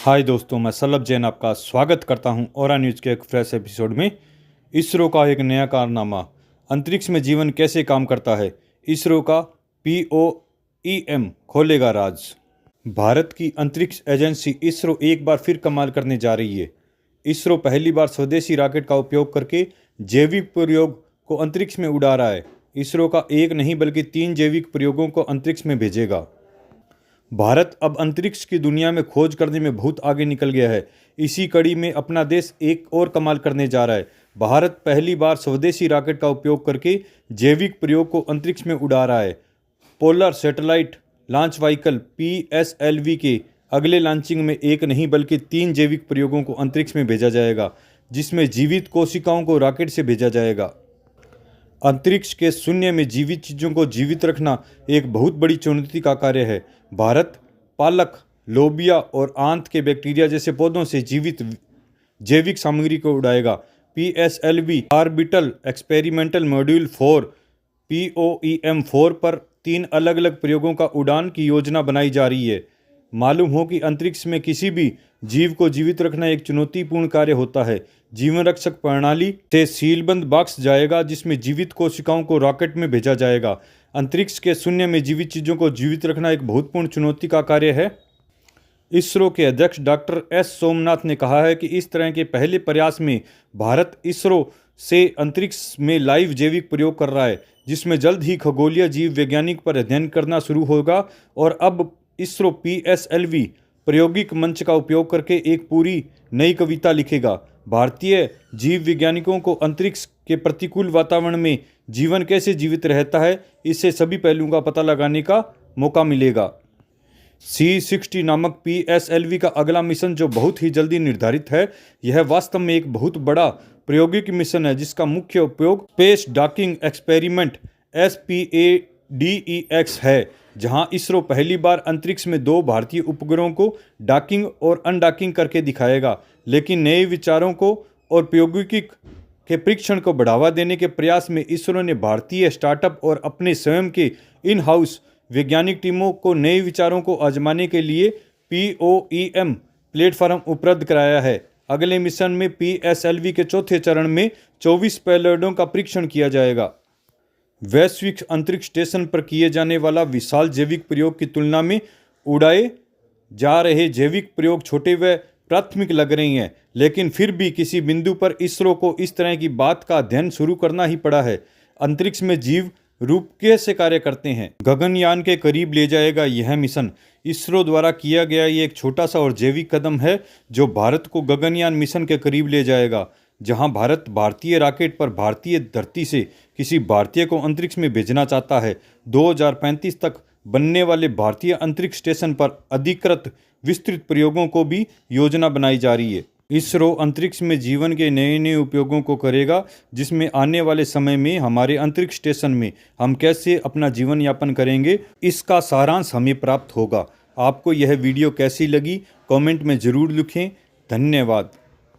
हाय दोस्तों, मैं सलभ जैन आपका स्वागत करता हूं औरा न्यूज़ के एक फ्रेश एपिसोड में। इसरो का एक नया कारनामा, अंतरिक्ष में जीवन कैसे काम करता है, इसरो का POEM खोलेगा राज। भारत की अंतरिक्ष एजेंसी इसरो एक बार फिर कमाल करने जा रही है। इसरो पहली बार स्वदेशी रॉकेट का उपयोग करके जैविक प्रयोग को अंतरिक्ष में उड़ा रहा है। इसरो का एक नहीं बल्कि 3 जैविक प्रयोगों को अंतरिक्ष में भेजेगा। भारत अब अंतरिक्ष की दुनिया में खोज करने में बहुत आगे निकल गया है। इसी कड़ी में अपना देश एक और कमाल करने जा रहा है। भारत पहली बार स्वदेशी रॉकेट का उपयोग करके जैविक प्रयोग को अंतरिक्ष में उड़ा रहा है। Polar satellite launch vehicle PSLV के अगले लॉन्चिंग में एक नहीं बल्कि 3 जैविक प्रयोगों को अंतरिक्ष में भेजा जाएगा, जिसमें जीवित कोशिकाओं को रॉकेट से भेजा जाएगा। अंतरिक्ष के शून्य में जीवित चीज़ों को जीवित रखना एक बहुत बड़ी चुनौती का कार्य है। भारत पालक, लोबिया और आंत के बैक्टीरिया जैसे पौधों से जीवित जैविक सामग्री को उड़ाएगा। PSLV orbital experimental module 4 POEM-4 पर 3 अलग अलग प्रयोगों का उड़ान की योजना बनाई जा रही है। मालूम हो कि अंतरिक्ष में किसी भी जीव को जीवित रखना एक चुनौतीपूर्ण कार्य होता है। जीवन रक्षक प्रणाली से सीलबंद बॉक्स जाएगा, जिसमें जीवित कोशिकाओं को रॉकेट में भेजा जाएगा। अंतरिक्ष के शून्य में जीवित चीज़ों को जीवित रखना एक महत्वपूर्ण चुनौती का कार्य है। इसरो के अध्यक्ष डॉक्टर S सोमनाथ ने कहा है कि इस तरह के पहले प्रयास में भारत इसरो से अंतरिक्ष में लाइव जैविक प्रयोग कर रहा है, जिसमें जल्द ही खगोलीय जीव वैज्ञानिक पर अध्ययन करना शुरू होगा। और अब इसरो PSLV प्रायोगिक मंच का उपयोग करके एक पूरी नई कविता लिखेगा। भारतीय जीव वैज्ञानिकों को अंतरिक्ष के प्रतिकूल वातावरण में जीवन कैसे जीवित रहता है, इससे सभी पहलुओं का पता लगाने का मौका मिलेगा। C60 नामक PSLV का अगला मिशन जो बहुत ही जल्दी निर्धारित है, यह वास्तव में एक बहुत बड़ा प्रायोगिक मिशन है, जिसका मुख्य उपयोग स्पेस डॉकिंग एक्सपेरिमेंट SPADEX है, जहां इसरो पहली बार अंतरिक्ष में 2 भारतीय उपग्रहों को डॉकिंग और अनडॉकिंग करके दिखाएगा। लेकिन नए विचारों को और प्रौद्योगिकी के परीक्षण को बढ़ावा देने के प्रयास में इसरो ने भारतीय स्टार्टअप और अपने स्वयं के इन हाउस वैज्ञानिक टीमों को नए विचारों को आजमाने के लिए POEM प्लेटफॉर्म उपलब्ध कराया है। अगले मिशन में PSLV के चौथे चरण में 24 पेलोडों का परीक्षण किया जाएगा। वैश्विक अंतरिक्ष स्टेशन पर किए जाने वाला विशाल जैविक प्रयोग की तुलना में उड़ाए जा रहे जैविक प्रयोग छोटे व प्राथमिक लग रहे हैं, लेकिन फिर भी किसी बिंदु पर इसरो को इस तरह की बात का अध्ययन शुरू करना ही पड़ा है। अंतरिक्ष में जीव रूप कैसे कार्य करते हैं, गगनयान के करीब ले जाएगा यह मिशन। इसरो द्वारा किया गया ये एक छोटा सा और जैविक कदम है, जो भारत को गगनयान मिशन के करीब ले जाएगा, जहां भारत भारतीय रॉकेट पर भारतीय धरती से किसी भारतीय को अंतरिक्ष में भेजना चाहता है। 2035 तक बनने वाले भारतीय अंतरिक्ष स्टेशन पर अधिकृत विस्तृत प्रयोगों को भी योजना बनाई जा रही है। इसरो अंतरिक्ष में जीवन के नए नए उपयोगों को करेगा, जिसमें आने वाले समय में हमारे अंतरिक्ष स्टेशन में हम कैसे अपना जीवन यापन करेंगे, इसका सारांश हमें प्राप्त होगा। आपको यह वीडियो कैसी लगी, कमेंट में ज़रूर लिखें। धन्यवाद।